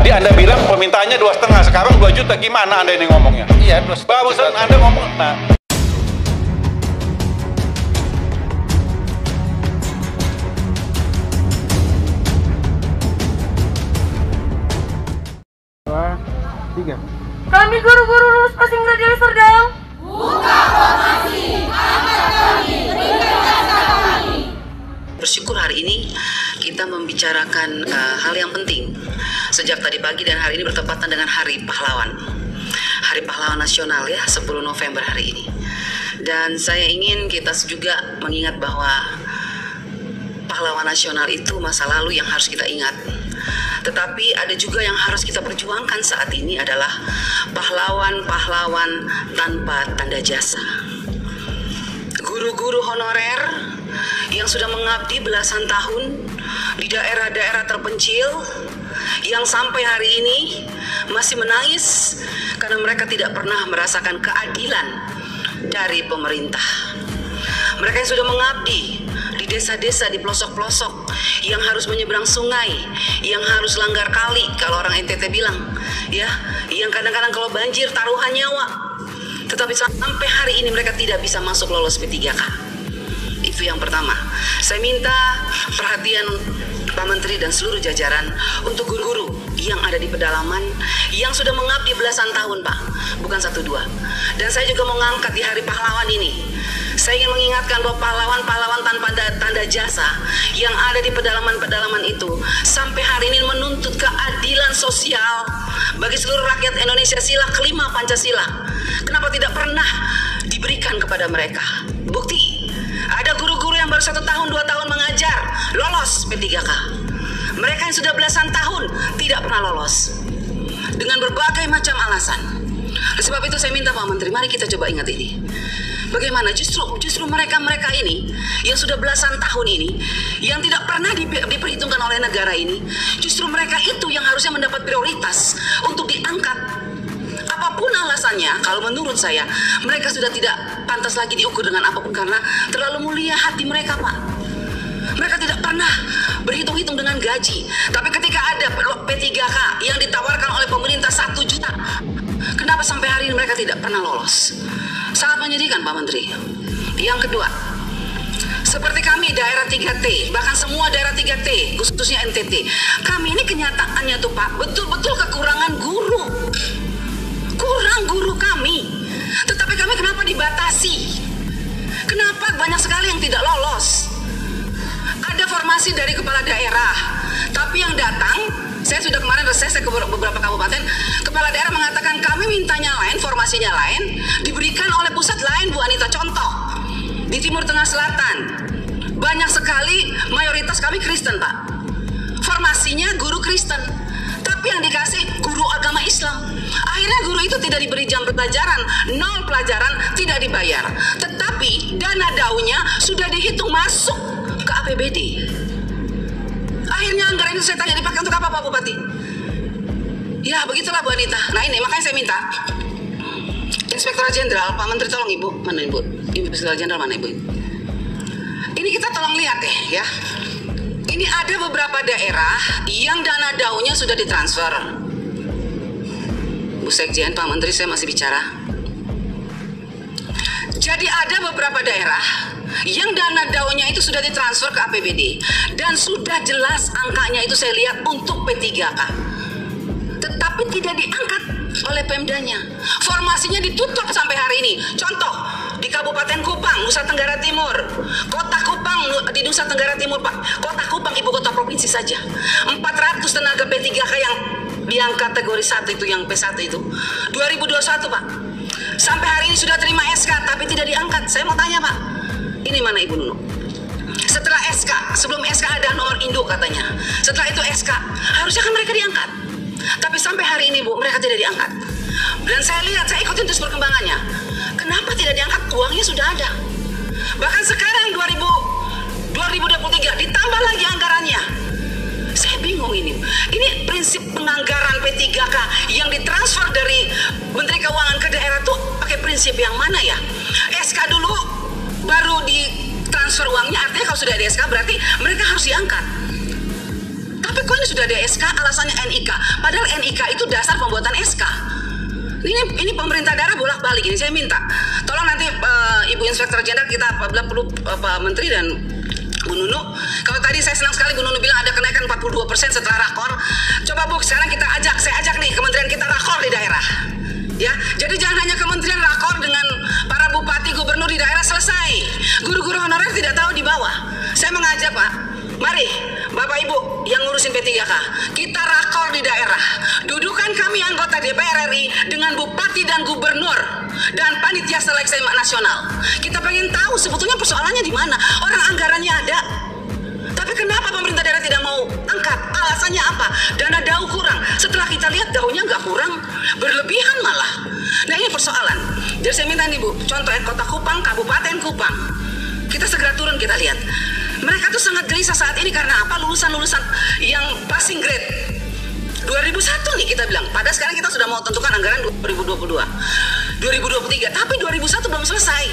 Tadi Anda bilang permintaannya 2,5, sekarang 2 juta. Gimana Anda ini ngomongnya? Iya, 2,5 barusan Anda ngomong. Nah. Kami guru-guru lulus passing graduate Serdang. Buka formasi, angkat kami, berikan jasa kami. Bersyukur hari ini kita membicarakan hal yang penting. Sejak tadi pagi dan hari ini bertepatan dengan Hari Pahlawan. Hari Pahlawan Nasional ya, 10 November hari ini. Dan saya ingin kita juga mengingat bahwa pahlawan nasional itu masa lalu yang harus kita ingat. Tetapi ada juga yang harus kita perjuangkan saat ini adalah pahlawan-pahlawan tanpa tanda jasa. Guru-guru honorer yang sudah mengabdi belasan tahun di daerah-daerah terpencil yang sampai hari ini masih menangis karena mereka tidak pernah merasakan keadilan dari pemerintah. Mereka yang sudah mengabdi di desa-desa, di pelosok-pelosok, yang harus menyeberang sungai, yang harus langgar kali kalau orang NTT bilang, ya, yang kadang-kadang kalau banjir taruhan nyawa. Tetapi sampai hari ini mereka tidak bisa masuk lolos P3K. Itu yang pertama. Saya minta perhatian Pak Menteri dan seluruh jajaran untuk guru-guru yang ada di pedalaman yang sudah mengabdi belasan tahun, Pak, bukan 1-2. Dan saya juga mau ngangkat di Hari Pahlawan ini. Saya ingin mengingatkan bahwa pahlawan-pahlawan tanpa tanda jasa yang ada di pedalaman-pedalaman itu sampai hari ini menuntut keadilan sosial bagi seluruh rakyat Indonesia, sila kelima Pancasila. Kenapa tidak pernah diberikan kepada mereka? Bukti, ada guru-guru yang baru 1 tahun, 2 tahun mengajar, lolos P3K. Mereka yang sudah belasan tahun tidak pernah lolos dengan berbagai macam alasan. Oleh sebab itu saya minta Pak Menteri, mari kita coba ingat ini. Bagaimana justru mereka ini yang sudah belasan tahun ini, yang tidak pernah diperhitungkan oleh negara ini, justru mereka itu yang harusnya mendapat prioritas untuk diangkat. Apapun alasannya, kalau menurut saya mereka sudah tidak pantas lagi diukur dengan apapun karena terlalu mulia hati mereka, Pak. Mereka tidak pernah berhitung-hitung dengan gaji. Tapi ketika ada P3K yang ditawarkan oleh pemerintah 1 juta, kenapa sampai hari ini mereka tidak pernah lolos? Sangat menyedihkan, Pak Menteri. Yang kedua, seperti kami daerah 3T, bahkan semua daerah 3T, khususnya NTT, kami ini kenyataannya tuh Pak, betul-betul kekurangan guru. Kurang guru kami. Tetapi kami kenapa dibatasi? Kenapa banyak sekali yang tidak lolos? Ada formasi dari kepala daerah, tapi yang datang, saya sudah kemarin reses ke beberapa kabupaten, kepala daerah mengatakan kami mintanya lain, formasinya lain, diberikan oleh pusat lain, Bu Anita. Contoh, di Timur Tengah Selatan, banyak sekali mayoritas kami Kristen, Pak. Formasinya guru Kristen, tapi yang dikasih guru agama Islam. Akhirnya guru itu tidak diberi jam pelajaran, 0 pelajaran, tidak dibayar. Tetapi dana daunya sudah dihitung masuk ke APBD. Akhirnya anggaran itu saya tanya dipakai untuk apa, Pak Bupati? Ya begitulah Bu Anita. Nah ini makanya saya minta Inspektorat Jenderal, Pak Menteri tolong Ibu, mana Ibu? Inspektorat Jenderal mana Ibu? Ini kita tolong lihat deh ya. Ini ada beberapa daerah yang dana daunya sudah ditransfer. Bu Sekjen, Pak Menteri, saya masih bicara. Jadi ada beberapa daerah yang dana daunya itu sudah ditransfer ke APBD dan sudah jelas angkanya itu saya lihat untuk P3K, tetapi tidak diangkat oleh Pemdanya. Formasinya ditutup sampai hari ini. Contoh di Kabupaten Kupang, Nusa Tenggara Timur, Kota Kupang di Nusa Tenggara Timur, Pak, Kota Kupang ibu kota provinsi saja 400 tenaga P3K yang kategori 1 itu, yang P1 itu 2021, Pak. Sampai hari ini sudah terima SK tapi tidak diangkat. Saya mau tanya, Pak, ini mana Ibu Nunu? Setelah SK, sebelum SK ada nomor induk katanya. Setelah itu SK, harusnya kan mereka diangkat. Tapi sampai hari ini Bu, mereka tidak diangkat. Dan saya lihat, saya ikutin terus perkembangannya. Kenapa tidak diangkat? Uangnya sudah ada. Bahkan sekarang 2023 ditambah lagi anggarannya. Saya bingung ini. Ini prinsip penganggaran P3K yang ditransfer dari Menteri Keuangan ke daerah tuh pakai prinsip yang mana ya? SK dulu baru ditransfer uangnya, artinya kalau sudah ada SK berarti mereka harus diangkat. Tapi kok ini sudah ada SK, alasannya NIK. Padahal NIK itu dasar pembuatan SK. Ini pemerintah daerah bolak-balik. Ini saya minta, tolong nanti Ibu Inspektur Jenderal kita perlu Pak Menteri dan Bu Nunu. Kalau tadi saya senang sekali Bu Nunu bilang ada kenaikan 42% setelah rakor. Coba Bu, sekarang saya ajak nih kementerian kita rakor di daerah. Ya, jadi jangan hanya kementerian rakor dengan para bupati, gubernur di daerah selesai. Guru-guru honorer tidak tahu di bawah. Saya mengajak Pak, mari Bapak Ibu yang ngurusin P3K, kita rakor di daerah. Dudukan kami anggota DPR RI dengan bupati dan gubernur dan panitia seleksi nasional. Kita pengen tahu sebetulnya persoalannya di mana. Orang anggarannya ada, tapi kenapa pemerintah daerah tidak mau angkat? Alasannya apa? Dana DAU kurang. Setelah kita lihat DAU-nya nggak kurang, berlebihan malah. Nah ini persoalan. Jadi saya minta nih Bu, contoh Kota Kupang, Kabupaten Kupang, kita segera turun kita lihat. Mereka tuh sangat gelisah saat ini karena apa? Lulusan-lulusan yang passing grade 2001 nih kita bilang. Padahal sekarang kita sudah mau tentukan anggaran 2022, 2023, tapi 2001 belum selesai.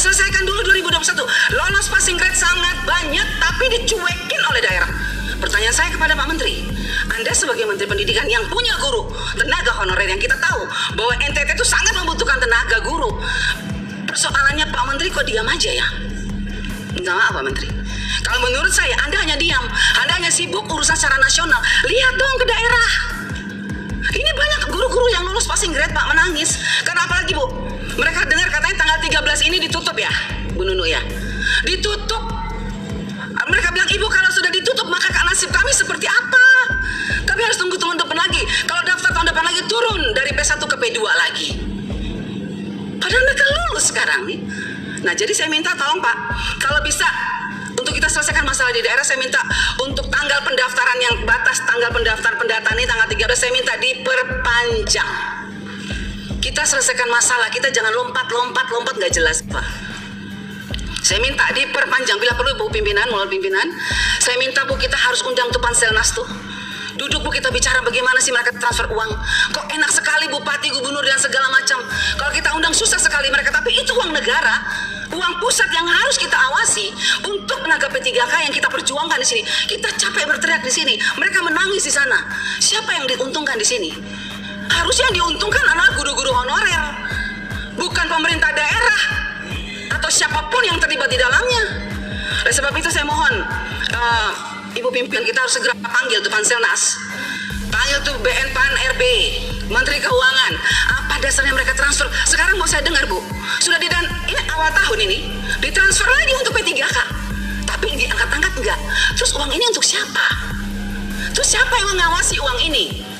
Selesaikan dulu 2021. Lolos passing grade sangat banyak, tapi dicuekin oleh daerah. Pertanyaan saya kepada Pak Menteri, Anda sebagai Menteri Pendidikan yang punya guru, tenaga honorer yang kita tahu bahwa NTT itu sangat membutuhkan tenaga guru. Persoalannya Pak Menteri kok diam aja ya? Minta maaf Pak Menteri. Kalau menurut saya Anda hanya diam, Anda hanya sibuk urusan secara nasional. Lihat dong ke daerah. Ini banyak guru-guru yang lulus passing grade Pak menangis. Karena apalagi Bu, mereka dengar katanya tanggal 13 ini ditutup ya, Bu Nunu ya. Ditutup. Mereka bilang, Ibu kalau sudah ditutup maka nasib kami seperti apa? Kami harus tunggu tahun depan lagi. Kalau daftar tahun depan lagi turun dari P1 ke P2 lagi. Padahal mereka lulus sekarang nih. Nah jadi saya minta tolong Pak, kalau bisa untuk kita selesaikan masalah di daerah, saya minta untuk tanggal pendaftaran yang batas tanggal pendaftaran pendataan ini tanggal 13, saya minta diperpanjang. Kita selesaikan masalah, kita jangan lompat nggak jelas Pak. Saya minta diperpanjang, bila perlu Bu pimpinan, melalui pimpinan, saya minta Bu kita harus undang tuh Panselnas tuh. Duduk Bu, kita bicara bagaimana sih mereka transfer uang. Kok enak sekali bupati, gubernur dan segala macam. Kalau kita undang susah sekali mereka, tapi itu uang negara, uang pusat yang harus kita awasi untuk tenaga P3K yang kita perjuangkan di sini. Kita capek berteriak di sini, mereka menangis di sana. Siapa yang diuntungkan di sini? Harusnya yang diuntungkan adalah guru-guru honorer, bukan pemerintah daerah atau siapapun yang terlibat di dalamnya. Oleh sebab itu saya mohon Ibu pimpinan kita harus segera panggil tuh Panselnas, panggil tuh BNPAN RB, Menteri Keuangan. Apa dasarnya mereka transfer? Sekarang mau saya dengar Bu, sudah ini awal tahun ini ditransfer lagi untuk P3K, tapi diangkat-angkat enggak. Terus uang ini untuk siapa? Terus siapa yang mengawasi uang ini?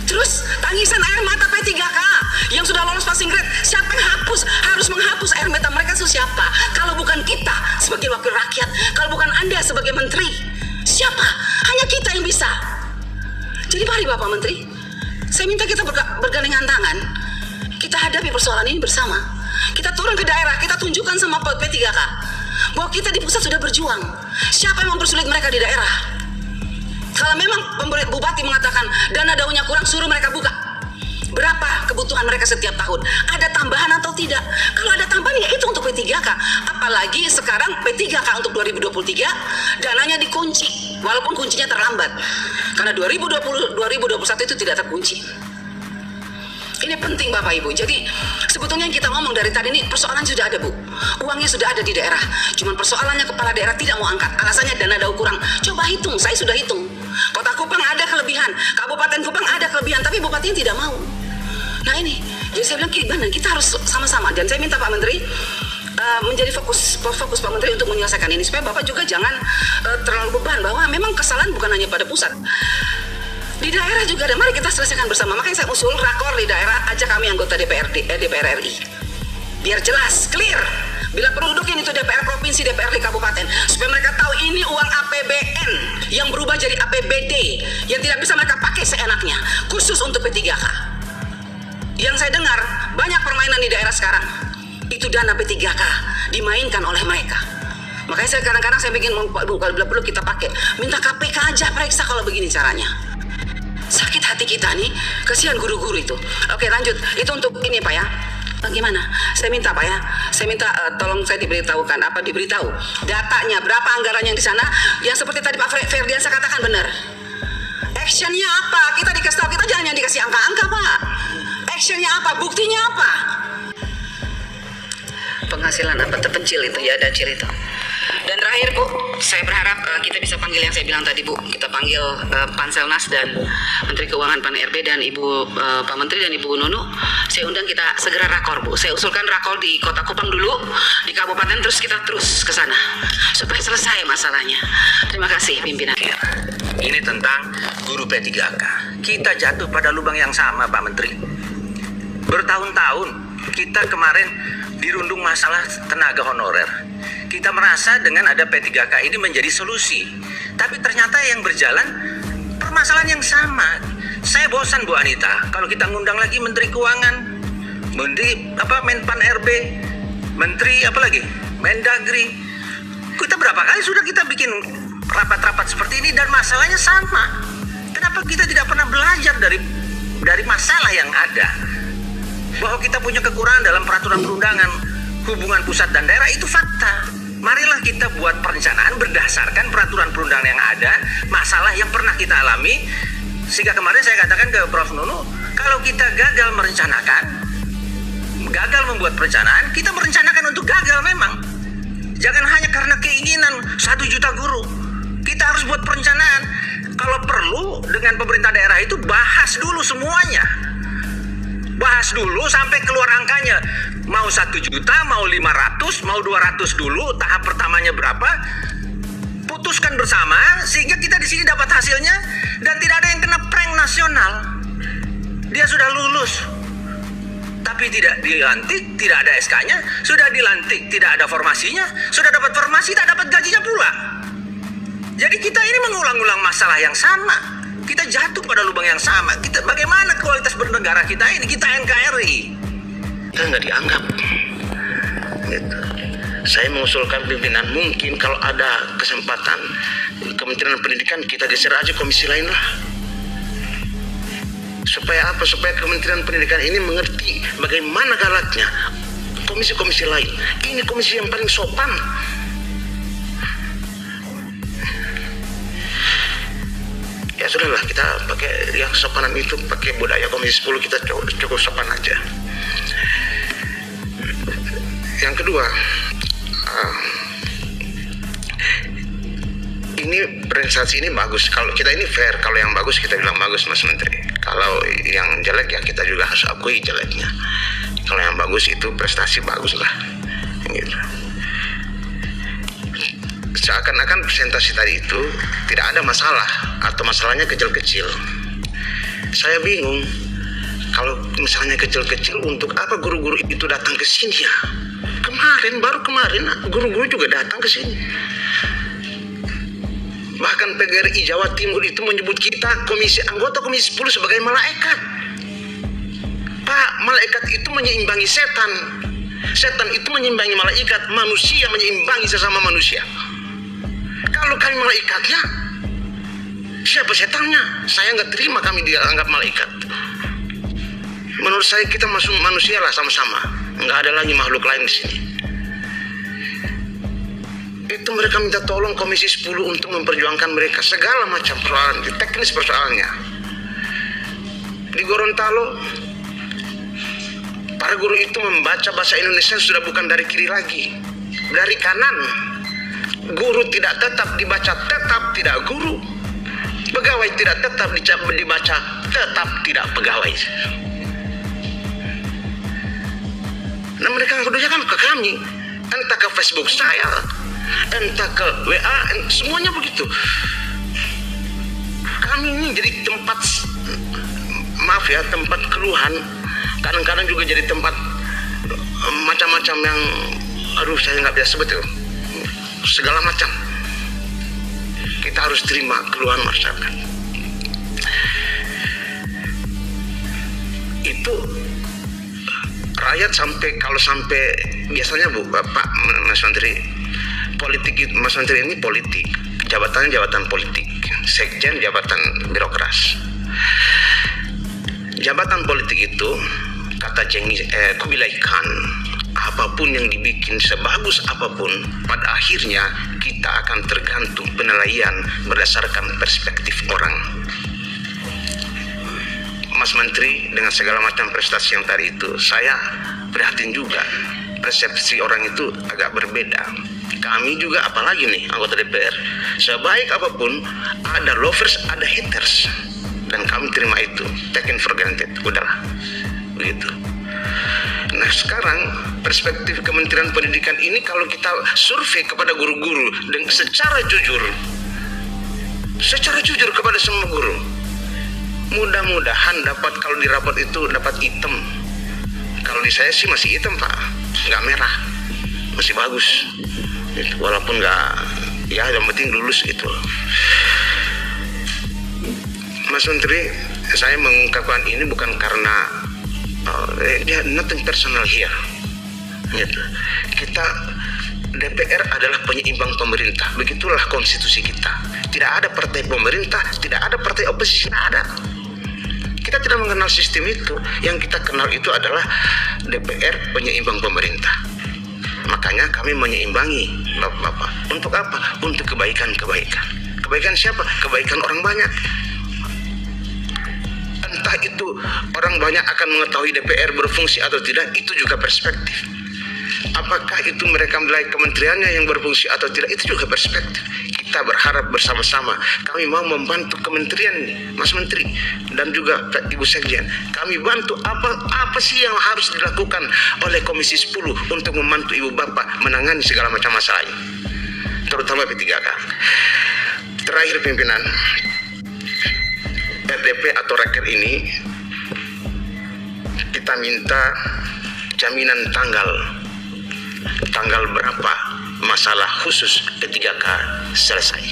Terus tangisan air mata P3K yang sudah lolos passing grade, siapa yang harus menghapus air mata mereka itu siapa? Kalau bukan kita sebagai wakil rakyat, kalau bukan Anda sebagai menteri, siapa? Hanya kita yang bisa. Jadi mari Bapak Menteri, saya minta kita bergandengan tangan, kita hadapi persoalan ini bersama. Kita turun ke daerah, kita tunjukkan sama P3K bahwa kita di pusat sudah berjuang. Siapa yang mempersulit mereka di daerah? Kalau memang bupati mengatakan dana DAU-nya kurang, suruh mereka buka. Berapa kebutuhan mereka setiap tahun? Ada tambahan atau tidak? Kalau ada tambahan ya itu untuk P3K. Apalagi sekarang P3K untuk 2023 dananya dikunci. Walaupun kuncinya terlambat. Karena 2021 itu tidak terkunci. Ini penting Bapak Ibu. Jadi sebetulnya yang kita ngomong dari tadi ini persoalan sudah ada Bu. Uangnya sudah ada di daerah. Cuman persoalannya kepala daerah tidak mau angkat. Alasannya dana DAU kurang. Coba hitung, saya sudah hitung. Kota Kupang ada kelebihan, Kabupaten Kupang ada kelebihan, tapi bupatinya tidak mau. Nah ini, jadi saya bilang gimana? Kita harus sama-sama. Dan saya minta Pak Menteri menjadi fokus Pak Menteri untuk menyelesaikan ini supaya Bapak juga jangan terlalu beban bahwa memang kesalahan bukan hanya pada pusat. Di daerah juga ada, mari kita selesaikan bersama. Makanya saya usul rakor di daerah, ajak kami anggota DPR RI. Biar jelas, clear. Bila perlu dudukin itu DPR Provinsi, DPRD Kabupaten. Supaya mereka tahu ini uang APBN yang berubah jadi APBD. Yang tidak bisa mereka pakai seenaknya. Khusus untuk P3K. Yang saya dengar, banyak permainan di daerah sekarang. Itu dana P3K dimainkan oleh mereka. Makanya saya kadang-kadang saya bikin, kalau perlu kita pakai. Minta KPK aja periksa kalau begini caranya. Sakit hati kita nih, kasihan guru-guru itu. Oke lanjut, itu untuk ini Pak ya. Bagaimana? Saya minta Pak ya, saya minta tolong saya diberitahukan, diberitahu datanya berapa anggaran yang di sana, yang seperti tadi Pak Ferdiansa katakan benar. Actionnya apa? Kita dikasih tahu, kita jangan dikasih angka-angka Pak. Actionnya apa? Buktinya apa? Penghasilan apa terpencil itu ya, Dacir itu. Dan terakhir Bu, saya berharap kita bisa panggil yang saya bilang tadi Bu, kita panggil Panselnas dan Menteri Keuangan Pan RB dan Pak Menteri dan Ibu Nunu. Saya undang kita segera rakor Bu. Saya usulkan rakor di Kota Kupang dulu, di kabupaten, terus kita terus ke sana supaya selesai masalahnya. Terima kasih pimpinan. Ini tentang guru P3K. Kita jatuh pada lubang yang sama Pak Menteri. Bertahun-tahun kita kemarin dirundung masalah tenaga honorer. Kita merasa dengan ada P3K ini menjadi solusi. Tapi ternyata yang berjalan permasalahan yang sama. Saya bosan Bu Anita kalau kita ngundang lagi Menteri Keuangan, Menpan RB, Menteri apa lagi? Mendagri. Kita berapa kali sudah kita bikin rapat-rapat seperti ini dan masalahnya sama. Kenapa kita tidak pernah belajar dari masalah yang ada? Bahwa kita punya kekurangan dalam peraturan perundangan hubungan pusat dan daerah itu fakta. Marilah kita buat perencanaan berdasarkan peraturan perundangan yang ada, masalah yang pernah kita alami. Sehingga kemarin saya katakan ke Prof. Nunu, kalau kita gagal merencanakan, gagal membuat perencanaan, kita merencanakan untuk gagal memang. Jangan hanya karena keinginan 1 juta guru. Kita harus buat perencanaan. Kalau perlu dengan pemerintah daerah itu bahas dulu semuanya. Bahas dulu sampai keluar angkanya. Mau 1 juta, mau 500, mau 200 dulu, tahap pertamanya berapa? Putuskan bersama sehingga kita di sini dapat hasilnya dan tidak ada yang kena prank nasional. Dia sudah lulus, tapi tidak dilantik, tidak ada SK-nya, sudah dilantik, tidak ada formasinya, sudah dapat formasi, tak dapat gajinya pula. Jadi kita ini mengulang-ulang masalah yang sama. Kita jatuh pada lubang yang sama. Bagaimana kualitas bernegara kita ini? Kita NKRI. Kita nggak dianggap. Gitu. Saya mengusulkan pimpinan, mungkin kalau ada kesempatan Kementerian Pendidikan kita geser aja komisi lain lah. Supaya apa? Supaya Kementerian Pendidikan ini mengerti bagaimana galaknya komisi-komisi lain. Ini komisi yang paling sopan. Ya sudahlah, kita pakai yang sopanan itu, pakai budaya komisi 10, kita cukup sopan aja. Yang kedua, ini presentasi ini bagus. Kalau kita ini fair, kalau yang bagus kita bilang bagus Mas Menteri. Kalau yang jelek ya kita juga harus akui jeleknya. Kalau yang bagus itu prestasi bagus lah. Gitu. Seakan-akan presentasi tadi itu tidak ada masalah atau masalahnya kecil-kecil. Saya bingung kalau misalnya kecil-kecil, untuk apa guru-guru itu datang ke sini ya? Baru kemarin guru-guru juga datang ke sini. Bahkan PGRI Jawa Timur itu menyebut kita anggota komisi 10 sebagai malaikat. Pak, malaikat itu menyeimbangi setan. Setan itu menyeimbangi malaikat. Manusia menyeimbangi sesama manusia. Kalau kami malaikatnya, siapa setannya? Saya nggak terima kami dianggap malaikat. Menurut saya kita masuk manusia lah sama-sama. Nggak ada lagi makhluk lain di sini. Itu mereka minta tolong komisi 10 untuk memperjuangkan mereka segala macam persoalan, teknis persoalannya. Di Gorontalo, para guru itu membaca bahasa Indonesia sudah bukan dari kiri lagi, dari kanan. Guru tidak tetap dibaca tetap tidak guru. Pegawai tidak tetap dibaca tetap tidak pegawai. Nah mereka ngadunya kan ke kami, entah ke Facebook saya, entah ke WA, semuanya begitu. Kami ini jadi tempat, maaf ya, tempat keluhan. Kadang-kadang juga jadi tempat macam-macam yang, aduh saya nggak bisa sebut itu. Segala macam. Kita harus terima keluhan masyarakat. Itu rakyat kalau sampai biasanya Bu, Bapak Mas Menteri, politik Mas Menteri ini politik, jabatannya jabatan politik, sekjen jabatan birokras. Jabatan politik itu kata kata Kubilai Khan, apapun yang dibikin sebagus apapun, pada akhirnya kita akan tergantung penilaian berdasarkan perspektif orang. Mas Menteri, dengan segala macam prestasi yang tadi itu, saya prihatin juga. Persepsi orang itu agak berbeda. Kami juga, apalagi nih anggota DPR, sebaik apapun ada lovers, ada haters, dan kami terima itu, taken for granted, udahlah begitu. Nah sekarang perspektif Kementerian Pendidikan ini, kalau kita survei kepada guru-guru dan secara jujur kepada semua guru, mudah-mudahan dapat, kalau di rapot itu dapat hitam. Kalau di saya sih masih hitam Pak, nggak merah, masih bagus gitu. Walaupun nggak, ya yang penting lulus itu. Mas Menteri, saya mengungkapkan ini bukan karena nothing personal here gitu. Kita DPR adalah penyeimbang pemerintah, begitulah konstitusi kita. Tidak ada partai pemerintah, tidak ada partai oposisi, tidak ada. Kita tidak mengenal sistem itu. Yang kita kenal itu adalah DPR penyeimbang pemerintah. Makanya kami menyeimbangi Bapak-bapak. Untuk apa? Untuk kebaikan-kebaikan. Kebaikan siapa? Kebaikan orang banyak. Entah itu orang banyak akan mengetahui DPR berfungsi atau tidak, itu juga perspektif. Apakah itu mereka menilai kementeriannya yang berfungsi atau tidak, itu juga perspektif. Kita berharap bersama-sama, kami mau membantu kementerian ini, Mas Menteri, dan juga Ibu Sekjen. Kami bantu apa sih yang harus dilakukan oleh Komisi 10 untuk membantu Ibu Bapak menangani segala macam masalah ini, terutama P3K. Terakhir pimpinan, RDP atau raker ini kita minta jaminan tanggal berapa masalah khusus P3K selesai.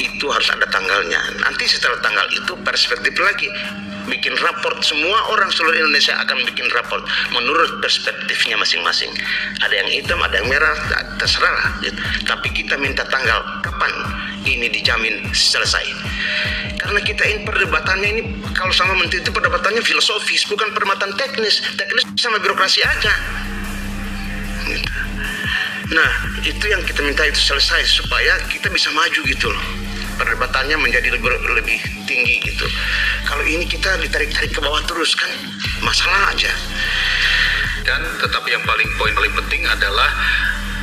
Itu harus ada tanggalnya. Nanti setelah tanggal itu perspektif lagi, bikin raport. Semua orang seluruh Indonesia akan bikin raport menurut perspektifnya masing-masing. Ada yang hitam, ada yang merah, terserah lah gitu. Tapi kita minta tanggal kapan ini dijamin selesai. Karena kita ini perdebatannya ini, kalau sama menteri itu perdebatannya filosofis, bukan perdebatan teknis. Teknis sama birokrasi aja gitu. Nah itu yang kita minta itu selesai, supaya kita bisa maju gitu loh, perdebatannya menjadi lebih tinggi gitu. Kalau ini kita ditarik-tarik ke bawah terus kan masalah aja. Dan tetapi yang poin paling penting adalah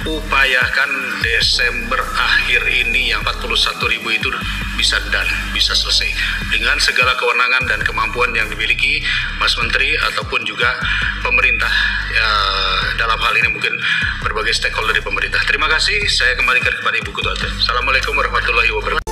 upayakan Desember akhir ini yang 41.000 itu bisa selesai dengan segala kewenangan dan kemampuan yang dimiliki Mas Menteri ataupun juga pemerintah ya, dalam hal ini mungkin berbagai stakeholder di pemerintah. Terima kasih, saya kembalikan kepada Ibu Ketua. Assalamualaikum warahmatullahi wabarakatuh.